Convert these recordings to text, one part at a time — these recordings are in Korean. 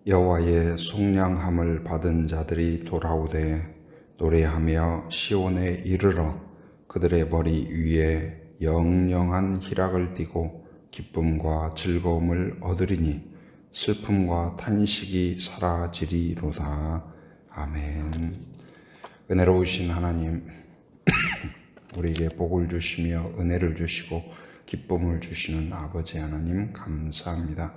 여호와의 속량함을 받은 자들이 돌아오되 노래하며 시온에 이르러 그들의 머리 위에 영영한 희락을 띠고 기쁨과 즐거움을 얻으리니 슬픔과 탄식이 사라지리로다. 아멘. 은혜로우신 하나님, 우리에게 복을 주시며 은혜를 주시고 기쁨을 주시는 아버지 하나님 감사합니다.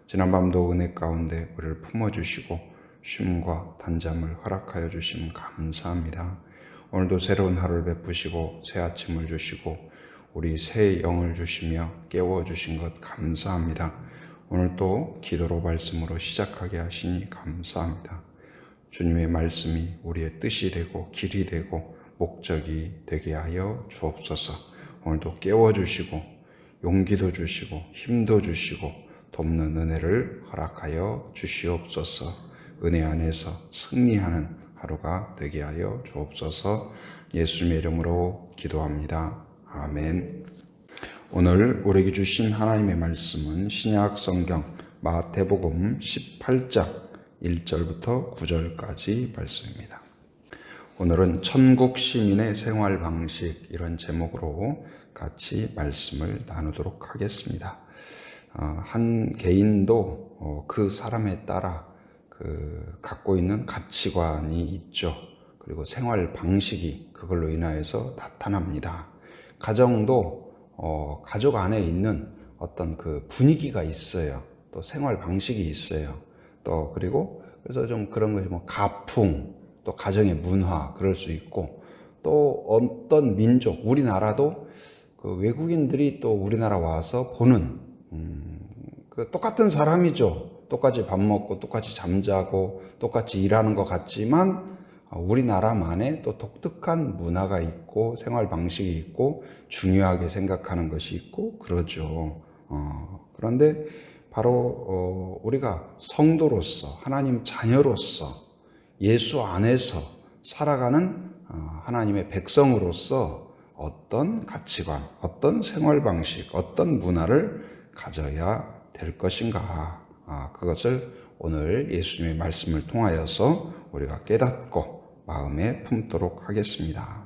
지난밤도 은혜 가운데 우리를 품어주시고 쉼과 단잠을 허락하여 주심 감사합니다. 오늘도 새로운 하루를 베푸시고 새 아침을 주시고 우리 새 영을 주시며 깨워주신 것 감사합니다. 오늘 또 기도로 말씀으로 시작하게 하시니 감사합니다. 주님의 말씀이 우리의 뜻이 되고 길이 되고 목적이 되게 하여 주옵소서. 오늘도 깨워주시고 용기도 주시고 힘도 주시고 돕는 은혜를 허락하여 주시옵소서. 은혜 안에서 승리하는 하루가 되게 하여 주옵소서. 예수님의 이름으로 기도합니다. 아멘. 오늘 우리에게 주신 하나님의 말씀은 신약 성경 마태복음 18장 1절부터 9절까지 말씀입니다. 오늘은 천국 시민의 생활 방식, 이런 제목으로 같이 말씀을 나누도록 하겠습니다. 한 개인도 그 사람에 따라 갖고 있는 가치관이 있죠. 그리고 생활 방식이 그걸로 인하여서 나타납니다. 가정도 가족 안에 있는 어떤 그 분위기가 있어요. 또 생활 방식이 있어요. 또 그리고 그래서 좀 그런 것이 가풍, 또 가정의 문화 그럴 수 있고, 또 어떤 민족, 우리나라도 그 외국인들이 또 우리나라 와서 보는 그 똑같은 사람이죠. 똑같이 밥 먹고 똑같이 잠자고 똑같이 일하는 것 같지만 우리나라만의 또 독특한 문화가 있고 생활 방식이 있고 중요하게 생각하는 것이 있고 그러죠. 그런데 바로 우리가 성도로서 하나님 자녀로서 예수 안에서 살아가는 하나님의 백성으로서 어떤 가치관, 어떤 생활 방식, 어떤 문화를 가져야 될 것인가, 그것을 오늘 예수님의 말씀을 통하여서 우리가 깨닫고 마음에 품도록 하겠습니다.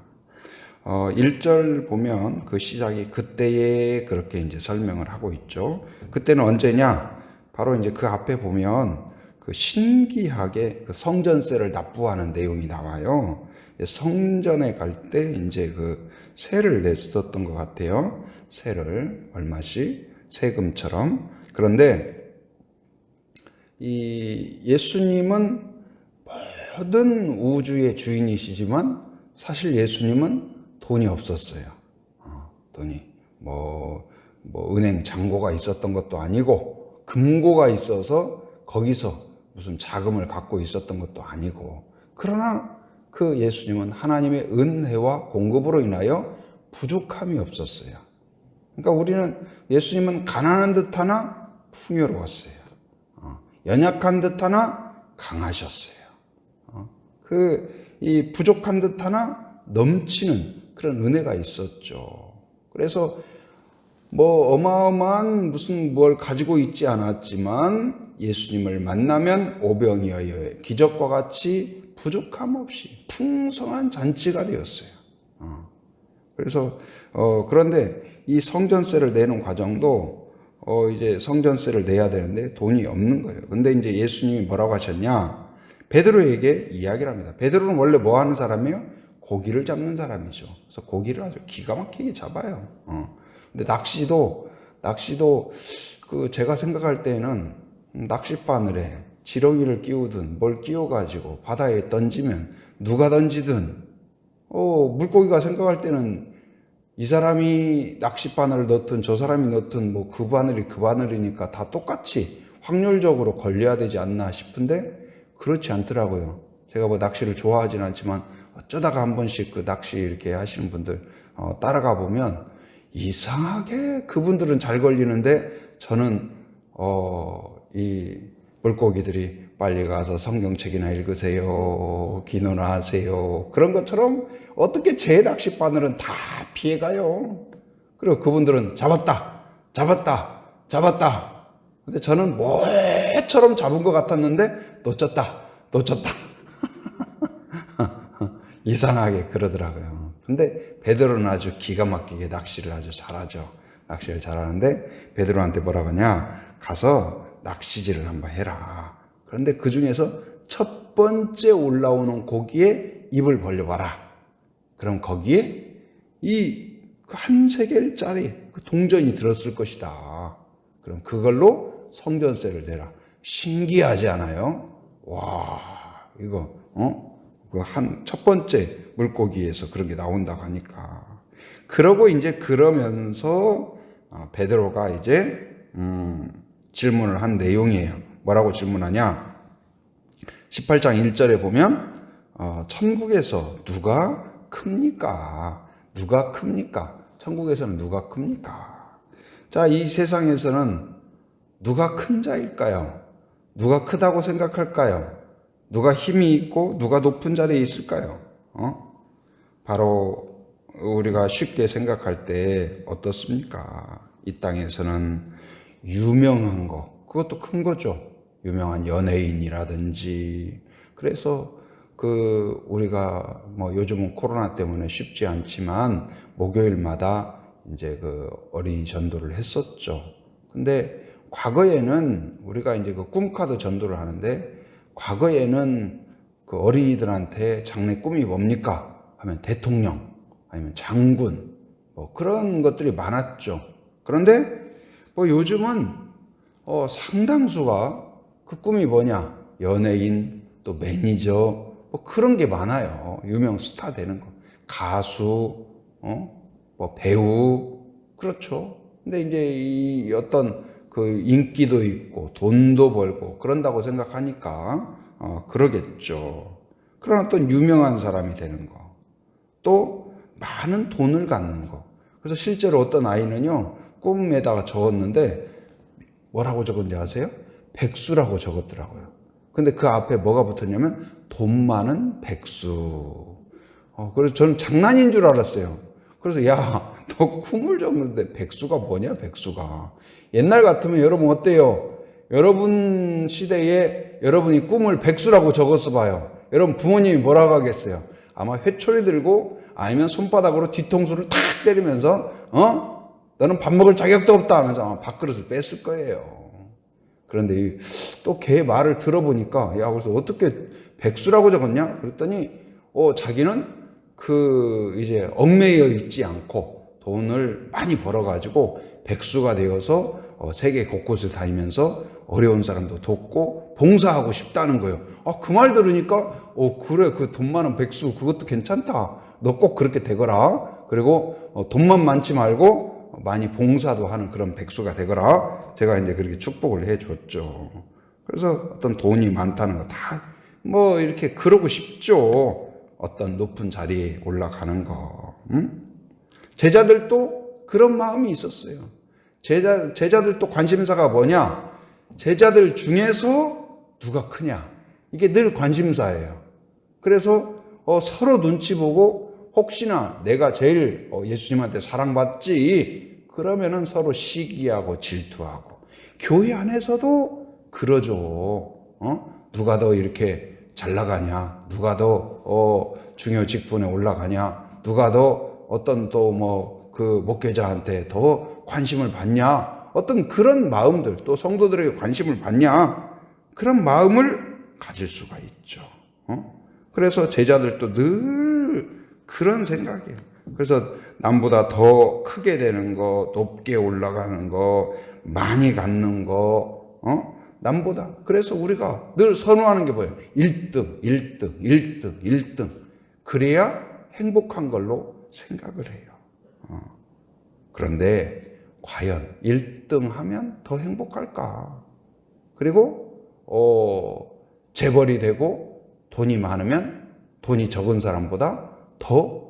1절 보면 그 시작이 그때에 그렇게 이제 설명을 하고 있죠. 그때는 언제냐? 바로 이제 그 앞에 보면 그 신기하게 그 성전세를 납부하는 내용이 나와요. 성전에 갈 때 이제 그 세를 냈었던 것 같아요. 세를 얼마씩 세금처럼. 그런데 이 예수님은 모든 우주의 주인이시지만 사실 예수님은 돈이 없었어요. 돈이 은행 잔고가 있었던 것도 아니고 금고가 있어서 거기서 무슨 자금을 갖고 있었던 것도 아니고, 그러나 그 예수님은 하나님의 은혜와 공급으로 인하여 부족함이 없었어요. 그러니까 우리는 예수님은 가난한 듯하나 풍요로웠어요. 연약한 듯하나 강하셨어요. 이 부족한 듯하나 넘치는 그런 은혜가 있었죠. 그래서 어마어마한 무슨 뭘 가지고 있지 않았지만 예수님을 만나면 오병이어의 기적과 같이 부족함 없이 풍성한 잔치가 되었어요. 그래서 그런데 이 성전세를 내는 과정도 이제 성전세를 내야 되는데 돈이 없는 거예요. 근데 이제 예수님이 뭐라고 하셨냐? 베드로에게 이야기를 합니다. 베드로는 원래 뭐 하는 사람이에요? 고기를 잡는 사람이죠. 그래서 고기를 아주 기가 막히게 잡아요. 근데 낚시도 그 제가 생각할 때는 낚싯바늘에 지렁이를 끼우든 뭘 끼워가지고 바다에 던지면 누가 던지든 물고기가 생각할 때는 이 사람이 낚싯바늘을 넣든 저 사람이 넣든 그 바늘이 그 바늘이니까 다 똑같이 확률적으로 걸려야 되지 않나 싶은데 그렇지 않더라고요. 제가 낚시를 좋아하진 않지만 어쩌다가 한 번씩 그 낚시 이렇게 하시는 분들 따라가 보면 이상하게 그분들은 잘 걸리는데 저는 이 물고기들이 빨리 가서 성경책이나 읽으세요, 기도나 하세요, 그런 것처럼 어떻게 제 낚싯바늘은 다 피해가요. 그리고 그분들은 잡았다. 근데 저는 때처럼 잡은 것 같았는데 놓쳤다. 이상하게 그러더라고요. 근데 베드로는 아주 기가 막히게 낚시를 아주 잘하죠. 낚시를 잘하는데 베드로한테 뭐라고 하냐? 가서 낚시질을 한번 해라. 그런데 그 중에서 첫 번째 올라오는 고기에 입을 벌려봐라. 그럼 거기에 이 한 세겔짜리 그 동전이 들었을 것이다. 그럼 그걸로 성전세를 내라. 신기하지 않아요? 와, 이거 그 한 첫 번째 물고기에서 그런 게 나온다고 하니까. 그러고 이제 그러면서 베드로가 이제 질문을 한 내용이에요. 뭐라고 질문하냐? 18장 1절에 보면 천국에서 누가 큽니까? 누가 큽니까? 천국에서는 누가 큽니까? 자, 이 세상에서는 누가 큰 자일까요? 누가 크다고 생각할까요? 누가 힘이 있고 누가 높은 자리에 있을까요? 바로 우리가 쉽게 생각할 때 어떻습니까? 이 땅에서는 유명한 거, 그것도 큰 거죠. 유명한 연예인이라든지. 그래서 우리가 요즘은 코로나 때문에 쉽지 않지만 목요일마다 이제 어린이 전도를 했었죠. 근데 과거에는 우리가 이제 꿈카드 전도를 하는데, 과거에는 어린이들한테 장래 꿈이 뭡니까? 하면 대통령, 아니면 장군, 그런 것들이 많았죠. 그런데 요즘은 상당수가 그 꿈이 뭐냐? 연예인, 또 매니저, 그런 게 많아요. 유명 스타 되는 거. 가수, 배우, 그렇죠. 근데 이제 이 어떤 인기도 있고 돈도 벌고 그런다고 생각하니까 그러겠죠. 그런 어떤 유명한 사람이 되는 거, 또 많은 돈을 갖는 거. 그래서 실제로 어떤 아이는요, 꿈에다가 적었는데 뭐라고 적었는지 아세요? 백수라고 적었더라고요. 근데 그 앞에 뭐가 붙었냐면 돈 많은 백수. 그래서 저는 장난인 줄 알았어요. 그래서 야, 너 꿈을 적는데 백수가 뭐냐, 백수가. 옛날 같으면 여러분 어때요? 여러분 시대에 여러분이 꿈을 백수라고 적었어 봐요. 여러분 부모님이 뭐라고 하겠어요? 아마 회초리 들고 아니면 손바닥으로 뒤통수를 탁 때리면서 너는 밥 먹을 자격도 없다 하면서 아마 밥그릇을 뺐을 거예요. 그런데 또 걔 말을 들어보니까, 야, 그래서 어떻게 백수라고 적었냐? 그랬더니 자기는 이제 얽매여 있지 않고 돈을 많이 벌어가지고 백수가 되어서 세계 곳곳을 다니면서 어려운 사람도 돕고 봉사하고 싶다는 거예요. 그 말 들으니까 그래, 그 돈 많은 백수 그것도 괜찮다. 너 꼭 그렇게 되거라. 그리고 돈만 많지 말고 많이 봉사도 하는 그런 백수가 되거라. 제가 이제 그렇게 축복을 해줬죠. 그래서 어떤 돈이 많다는 거 다 이렇게 그러고 싶죠. 어떤 높은 자리에 올라가는 거. 제자들도 그런 마음이 있었어요. 제자들도 관심사가 뭐냐? 제자들 중에서 누가 크냐? 이게 늘 관심사예요. 그래서 서로 눈치 보고 혹시나 내가 제일 예수님한테 사랑받지? 그러면은 서로 시기하고 질투하고. 교회 안에서도 그러죠. 누가 더 이렇게 잘 나가냐? 누가 더 중요 직분에 올라가냐? 누가 더 어떤 목회자한테 더 관심을 받냐? 어떤 그런 마음들, 또 성도들에게 관심을 받냐? 그런 마음을 가질 수가 있죠. 그래서 제자들도 늘 그런 생각이에요. 그래서 남보다 더 크게 되는 거, 높게 올라가는 거, 많이 갖는 거, 남보다. 그래서 우리가 늘 선호하는 게 뭐예요? 1등, 1등, 1등, 1등. 그래야 행복한 걸로 생각을 해요. 그런데 과연 1등 하면 더 행복할까? 그리고 재벌이 되고 돈이 많으면 돈이 적은 사람보다 더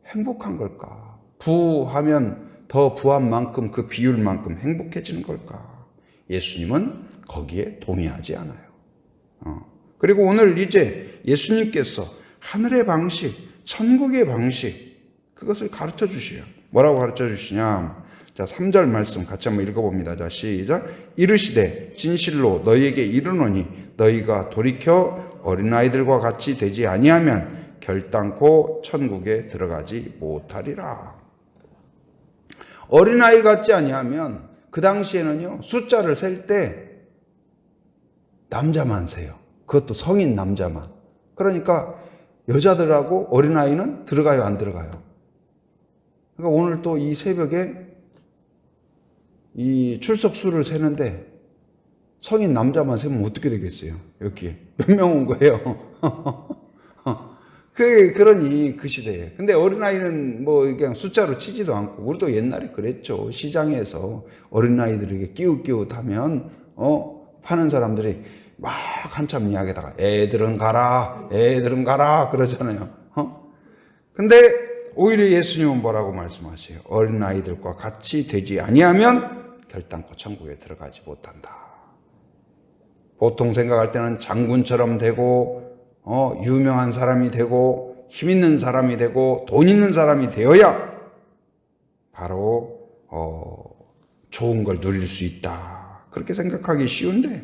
행복한 걸까? 부하면 더 부한 만큼 그 비율만큼 행복해지는 걸까? 예수님은 거기에 동의하지 않아요. 그리고 오늘 이제 예수님께서 하늘의 방식, 천국의 방식, 그것을 가르쳐 주시요. 뭐라고 가르쳐 주시냐? 자, 3절 말씀 같이 한번 읽어봅니다. 자, 시작. 이르시되 진실로 너희에게 이르노니 너희가 돌이켜 어린아이들과 같이 되지 아니하면 결단코 천국에 들어가지 못하리라. 어린아이 같지 아니하면 그 당시에는요, 숫자를 셀 때 남자만 세요. 그것도 성인 남자만. 그러니까 여자들하고 어린아이는 들어가요, 안 들어가요? 그러니까 오늘 또 이 새벽에 이 출석수를 세는데 성인 남자만 세면 어떻게 되겠어요? 여기 몇 명 온 거예요? 그러니 그 시대에. 근데 어린아이는 뭐 그냥 숫자로 치지도 않고, 우리도 옛날에 그랬죠. 시장에서 어린아이들에게 끼웃끼웃하면 파는 사람들이 막 한참 이야기하다가 애들은 가라 그러잖아요. 근데 오히려 예수님은 뭐라고 말씀하세요? 어린아이들과 같이 되지 아니하면 결단코 천국에 들어가지 못한다. 보통 생각할 때는 장군처럼 되고 유명한 사람이 되고 힘 있는 사람이 되고 돈 있는 사람이 되어야 바로 좋은 걸 누릴 수 있다. 그렇게 생각하기 쉬운데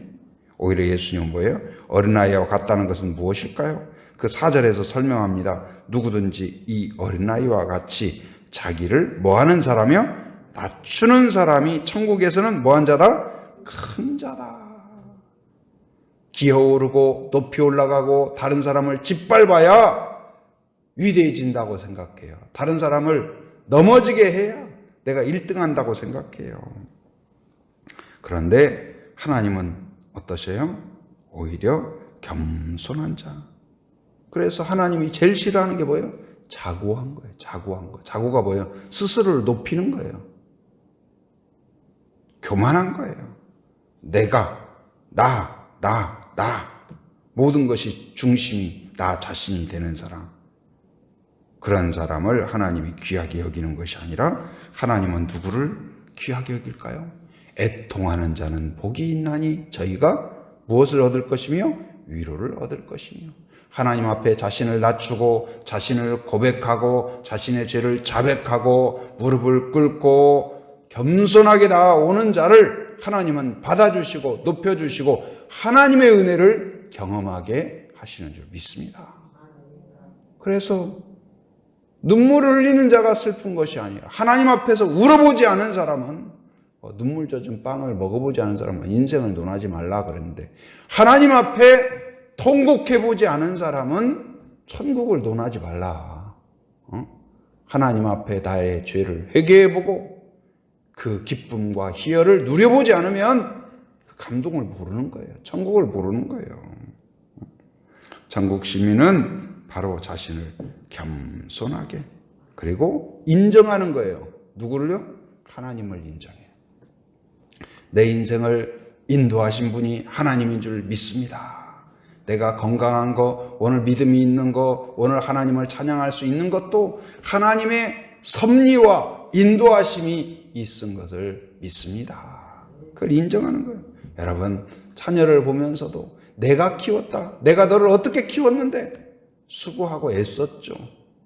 오히려 예수님은 뭐예요? 어린아이와 같다는 것은 무엇일까요? 그 4절에서 설명합니다. 누구든지 이 어린아이와 같이 자기를 뭐하는 사람이요? 낮추는 사람이 천국에서는 뭐한 자다? 큰 자다. 기어오르고 높이 올라가고 다른 사람을 짓밟아야 위대해진다고 생각해요. 다른 사람을 넘어지게 해야 내가 1등 한다고 생각해요. 그런데 하나님은 어떠세요? 오히려 겸손한 자. 그래서 하나님이 제일 싫어하는 게 뭐예요? 자고한 거예요. 자고한 거. 자고가 뭐예요? 스스로를 높이는 거예요. 교만한 거예요. 내가, 나. 모든 것이 중심이 나 자신이 되는 사람. 그런 사람을 하나님이 귀하게 여기는 것이 아니라 하나님은 누구를 귀하게 여길까요? 애통하는 자는 복이 있나니 저희가 무엇을 얻을 것이며 위로를 얻을 것이며. 하나님 앞에 자신을 낮추고 자신을 고백하고 자신의 죄를 자백하고 무릎을 꿇고 겸손하게 나아오는 자를 하나님은 받아주시고 높여주시고 하나님의 은혜를 경험하게 하시는 줄 믿습니다. 그래서 눈물을 흘리는 자가 슬픈 것이 아니라 하나님 앞에서 울어보지 않은 사람은, 눈물 젖은 빵을 먹어보지 않은 사람은 인생을 논하지 말라 그랬는데, 하나님 앞에 통곡해보지 않은 사람은 천국을 논하지 말라. 하나님 앞에 나의 죄를 회개해보고 그 기쁨과 희열을 누려보지 않으면 그 감동을 모르는 거예요. 천국을 모르는 거예요. 천국 시민은 바로 자신을 겸손하게 그리고 인정하는 거예요. 누구를요? 하나님을 인정해요. 내 인생을 인도하신 분이 하나님인 줄 믿습니다. 내가 건강한 거, 오늘 믿음이 있는 거, 오늘 하나님을 찬양할 수 있는 것도 하나님의 섭리와 인도하심이 있은 것을 믿습니다. 그걸 인정하는 거예요. 여러분, 자녀를 보면서도 내가 키웠다. 내가 너를 어떻게 키웠는데 수고하고 애썼죠.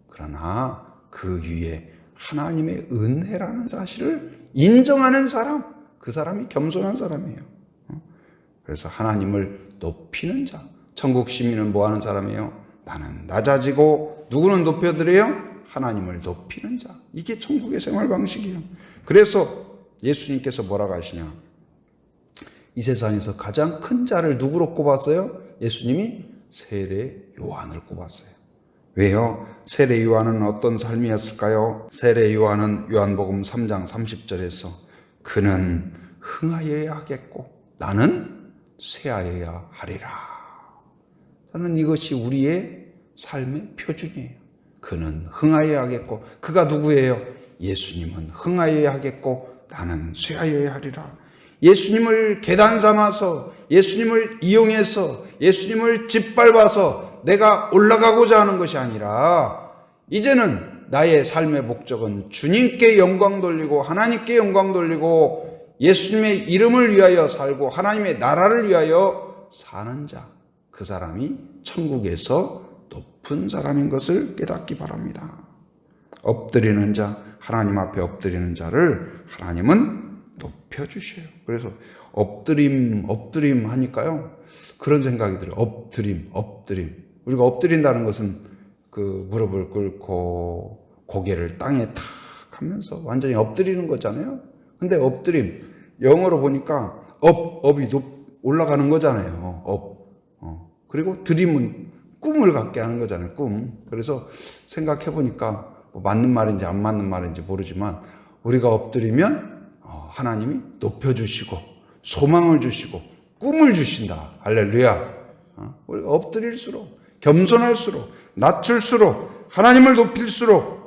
그러나 그 위에 하나님의 은혜라는 사실을 인정하는 사람, 그 사람이 겸손한 사람이에요. 그래서 하나님을 높이는 자. 천국 시민은 뭐 하는 사람이에요? 나는 낮아지고 누구는 높여드려요? 하나님을 높이는 자. 이게 천국의 생활 방식이에요. 그래서 예수님께서 뭐라고 하시냐? 이 세상에서 가장 큰 자를 누구로 꼽았어요? 예수님이 세례 요한을 꼽았어요. 왜요? 세례 요한은 어떤 삶이었을까요? 세례 요한은 요한복음 3장 30절에서 그는 흥하여야 하겠고 나는 쇠하여야 하리라. 저는 이것이 우리의 삶의 표준이에요. 그는 흥하여야 하겠고, 그가 누구예요? 예수님은 흥하여야 하겠고 나는 쇠하여야 하리라. 예수님을 계단 삼아서, 예수님을 이용해서, 예수님을 짓밟아서 내가 올라가고자 하는 것이 아니라 이제는 나의 삶의 목적은 주님께 영광 돌리고 하나님께 영광 돌리고 예수님의 이름을 위하여 살고 하나님의 나라를 위하여 사는 자, 그 사람이 천국에서 높은 사람인 것을 깨닫기 바랍니다. 엎드리는 자, 하나님 앞에 엎드리는 자를 하나님은 높여주셔요. 그래서 엎드림 하니까요. 그런 생각이 들어요. 엎드림. 우리가 엎드린다는 것은 그 무릎을 꿇고 고개를 땅에 탁 하면서 완전히 엎드리는 거잖아요. 근데 엎드림, 영어로 보니까 업이 올라가는 거잖아요. 그리고 드림은 꿈을 갖게 하는 거잖아요. 꿈. 그래서 생각해 보니까 뭐 맞는 말인지 안 맞는 말인지 모르지만 우리가 엎드리면 하나님이 높여주시고 소망을 주시고 꿈을 주신다. 할렐루야. 우리가 엎드릴수록 겸손할수록 낮출수록 하나님을 높일수록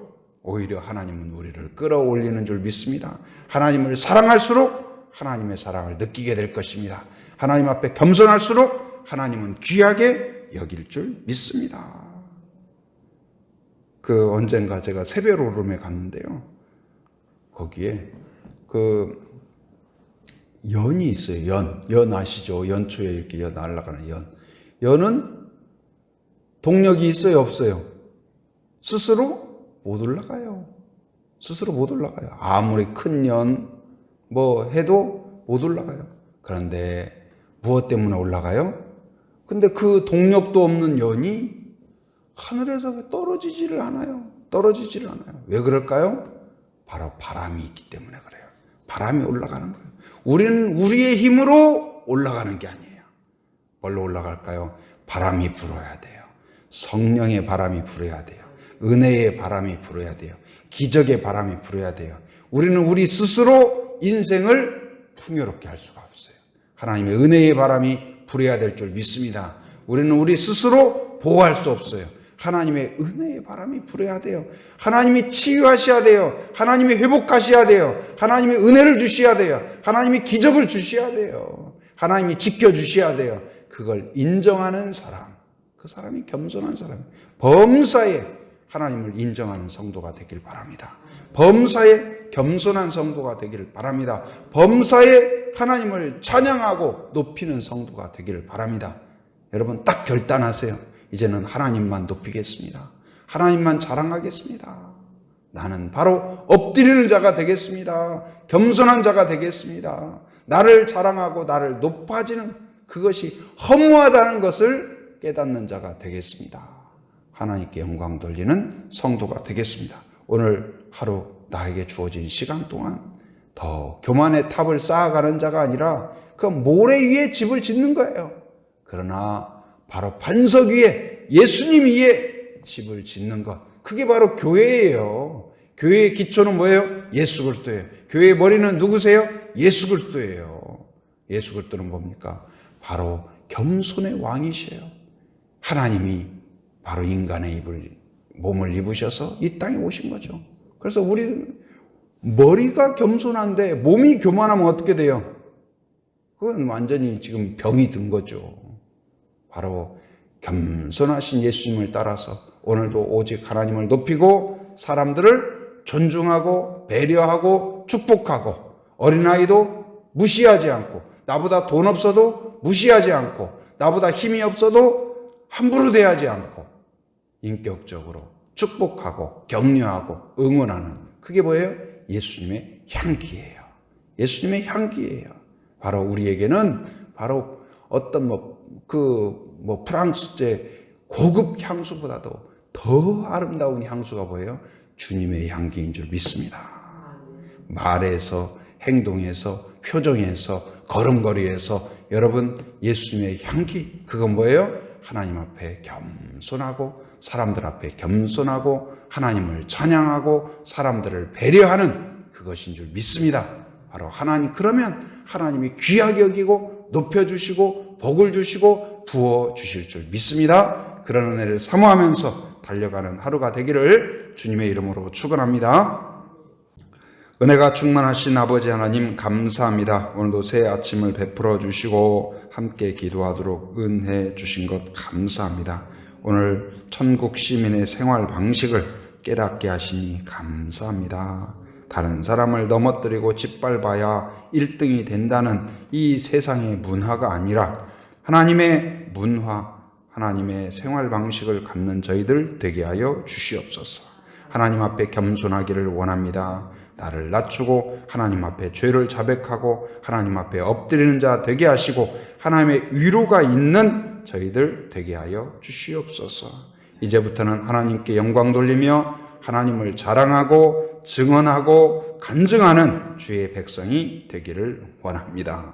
오히려 하나님은 우리를 끌어올리는 줄 믿습니다. 하나님을 사랑할수록 하나님의 사랑을 느끼게 될 것입니다. 하나님 앞에 겸손할수록 하나님은 귀하게 여길 줄 믿습니다. 언젠가 제가 새별 오름에 갔는데요. 거기에 연이 있어요. 연 아시죠? 연초에 이렇게 날아가는 연. 연은 동력이 있어요, 없어요? 스스로 못 올라가요. 아무리 큰 연 해도 못 올라가요. 그런데 무엇 때문에 올라가요? 근데 그 동력도 없는 연이 하늘에서 떨어지지를 않아요. 왜 그럴까요? 바로 바람이 있기 때문에 그래요. 바람이 올라가는 거예요. 우리는 우리의 힘으로 올라가는 게 아니에요. 뭘로 올라갈까요? 바람이 불어야 돼요. 성령의 바람이 불어야 돼요. 은혜의 바람이 불어야 돼요. 기적의 바람이 불어야 돼요. 우리는 우리 스스로 인생을 풍요롭게 할 수가 없어요. 하나님의 은혜의 바람이 불어야 될 줄 믿습니다. 우리는 우리 스스로 보호할 수 없어요. 하나님의 은혜의 바람이 불어야 돼요. 하나님이 치유하셔야 돼요. 하나님이 회복하셔야 돼요. 하나님이 은혜를 주셔야 돼요. 하나님이 기적을 주셔야 돼요. 하나님이 지켜주셔야 돼요. 그걸 인정하는 사람, 그 사람이 겸손한 사람, 범사에 하나님을 인정하는 성도가 되길 바랍니다. 범사에 겸손한 성도가 되기를 바랍니다. 범사에 하나님을 찬양하고 높이는 성도가 되기를 바랍니다. 여러분 딱 결단하세요. 이제는 하나님만 높이겠습니다. 하나님만 자랑하겠습니다. 나는 바로 엎드리는 자가 되겠습니다. 겸손한 자가 되겠습니다. 나를 자랑하고 나를 높아지는 그것이 허무하다는 것을 깨닫는 자가 되겠습니다. 하나님께 영광 돌리는 성도가 되겠습니다. 오늘 하루 나에게 주어진 시간 동안 더 교만의 탑을 쌓아가는 자가 아니라 그 모래 위에 집을 짓는 거예요. 그러나 바로 반석 위에 예수님 위에 집을 짓는 것, 그게 바로 교회예요. 교회의 기초는 뭐예요? 예수 그리스도예요. 교회의 머리는 누구세요? 예수 그리스도예요. 예수 그리스도는 뭡니까? 바로 겸손의 왕이셔요. 하나님이 바로 인간의 몸을 입으셔서 이 땅에 오신 거죠. 그래서 우리 머리가 겸손한데 몸이 교만하면 어떻게 돼요? 그건 완전히 지금 병이 든 거죠. 바로 겸손하신 예수님을 따라서 오늘도 오직 하나님을 높이고 사람들을 존중하고 배려하고 축복하고 어린아이도 무시하지 않고 나보다 돈 없어도 무시하지 않고 나보다 힘이 없어도 함부로 대하지 않고 인격적으로 축복하고 격려하고 응원하는 그게 뭐예요? 예수님의 향기예요. 예수님의 향기예요. 바로 우리에게는 바로 어떤 프랑스제 고급 향수보다도 더 아름다운 향수가 뭐예요? 주님의 향기인 줄 믿습니다. 말에서, 행동에서, 표정에서, 걸음걸이에서 여러분 예수님의 향기, 그건 뭐예요? 하나님 앞에 겸손하고 사람들 앞에 겸손하고 하나님을 찬양하고 사람들을 배려하는 그것인 줄 믿습니다. 바로 그러면 하나님이 귀하게 여기고 높여주시고 복을 주시고 부어주실 줄 믿습니다. 그런 은혜를 사모하면서 달려가는 하루가 되기를 주님의 이름으로 축원합니다. 은혜가 충만하신 아버지 하나님 감사합니다. 오늘도 새 아침을 베풀어 주시고 함께 기도하도록 은혜 주신 것 감사합니다. 오늘 천국 시민의 생활 방식을 깨닫게 하시니 감사합니다. 다른 사람을 넘어뜨리고 짓밟아야 1등이 된다는 이 세상의 문화가 아니라 하나님의 문화, 하나님의 생활 방식을 갖는 저희들 되게 하여 주시옵소서. 하나님 앞에 겸손하기를 원합니다. 나를 낮추고 하나님 앞에 죄를 자백하고 하나님 앞에 엎드리는 자 되게 하시고 하나님의 위로가 있는 저희들 되게 하여 주시옵소서. 이제부터는 하나님께 영광 돌리며 하나님을 자랑하고 증언하고 간증하는 주의 백성이 되기를 원합니다.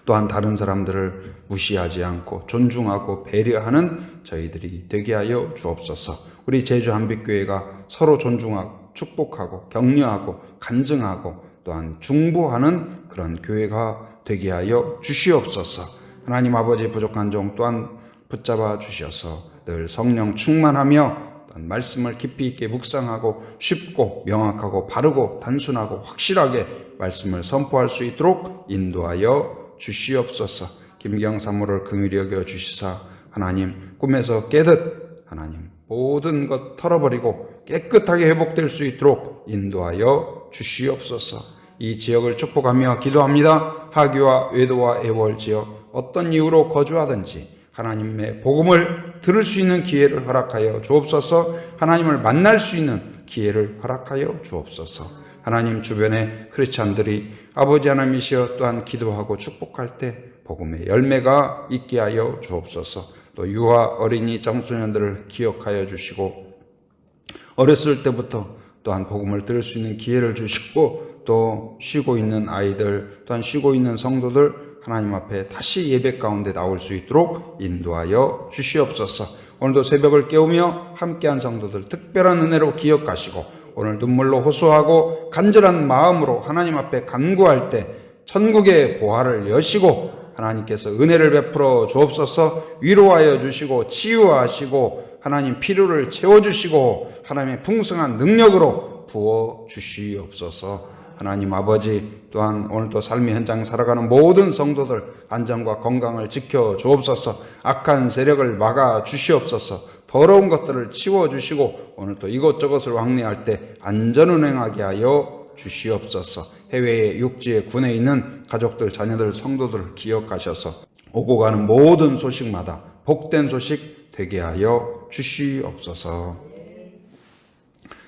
또한 다른 사람들을 무시하지 않고 존중하고 배려하는 저희들이 되게 하여 주옵소서. 우리 제주 한빛교회가 서로 존중하고 축복하고 격려하고 간증하고 또한 중보하는 그런 교회가 되게 하여 주시옵소서. 하나님 아버지, 부족한 종 또한 붙잡아 주셔서 늘 성령 충만하며 말씀을 깊이 있게 묵상하고 쉽고 명확하고 바르고 단순하고 확실하게 말씀을 선포할 수 있도록 인도하여 주시옵소서. 김경 사모를 긍휼히 여겨 주시사 하나님 꿈에서 깨듯 하나님 모든 것 털어버리고 깨끗하게 회복될 수 있도록 인도하여 주시옵소서. 이 지역을 축복하며 기도합니다. 하교와 외도와 애월 지역 어떤 이유로 거주하든지 하나님의 복음을 들을 수 있는 기회를 허락하여 주옵소서. 하나님을 만날 수 있는 기회를 허락하여 주옵소서. 하나님 주변에 크리스찬들이 아버지 하나님이시여 또한 기도하고 축복할 때 복음의 열매가 있게 하여 주옵소서. 또 유아 어린이 청소년들을 기억하여 주시고 어렸을 때부터 또한 복음을 들을 수 있는 기회를 주시고 또 쉬고 있는 아이들 또한 쉬고 있는 성도들 하나님 앞에 다시 예배 가운데 나올 수 있도록 인도하여 주시옵소서. 오늘도 새벽을 깨우며 함께한 성도들 특별한 은혜로 기억하시고 오늘 눈물로 호소하고 간절한 마음으로 하나님 앞에 간구할 때 천국의 보화를 여시고 하나님께서 은혜를 베풀어 주옵소서. 위로하여 주시고 치유하시고 하나님 필요를 채워주시고 하나님의 풍성한 능력으로 부어주시옵소서. 하나님 아버지 또한 오늘도 삶의 현장 살아가는 모든 성도들 안전과 건강을 지켜 주옵소서. 악한 세력을 막아 주시옵소서. 더러운 것들을 치워주시고 오늘 또 이것저것을 왕래할 때 안전운행하게 하여 주시옵소서. 해외에 육지에 군에 있는 가족들 자녀들 성도들을 기억하셔서 오고 가는 모든 소식마다 복된 소식 되게 하여 주시옵소서.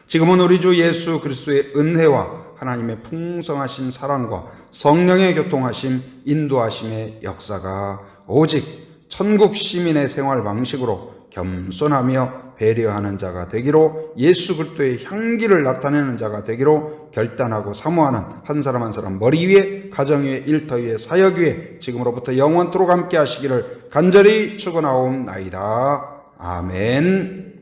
지금은 우리 주 예수 그리스도의 은혜와 하나님의 풍성하신 사랑과 성령의 교통하심 인도하심의 역사가 오직 천국 시민의 생활 방식으로 겸손하며 배려하는 자가 되기로 예수 그리스도의 향기를 나타내는 자가 되기로 결단하고 사모하는 한 사람 한 사람 머리 위에 가정 위에 일터 위에 사역 위에 지금으로부터 영원토록 함께 하시기를 간절히 축원하옵나이다. 아멘.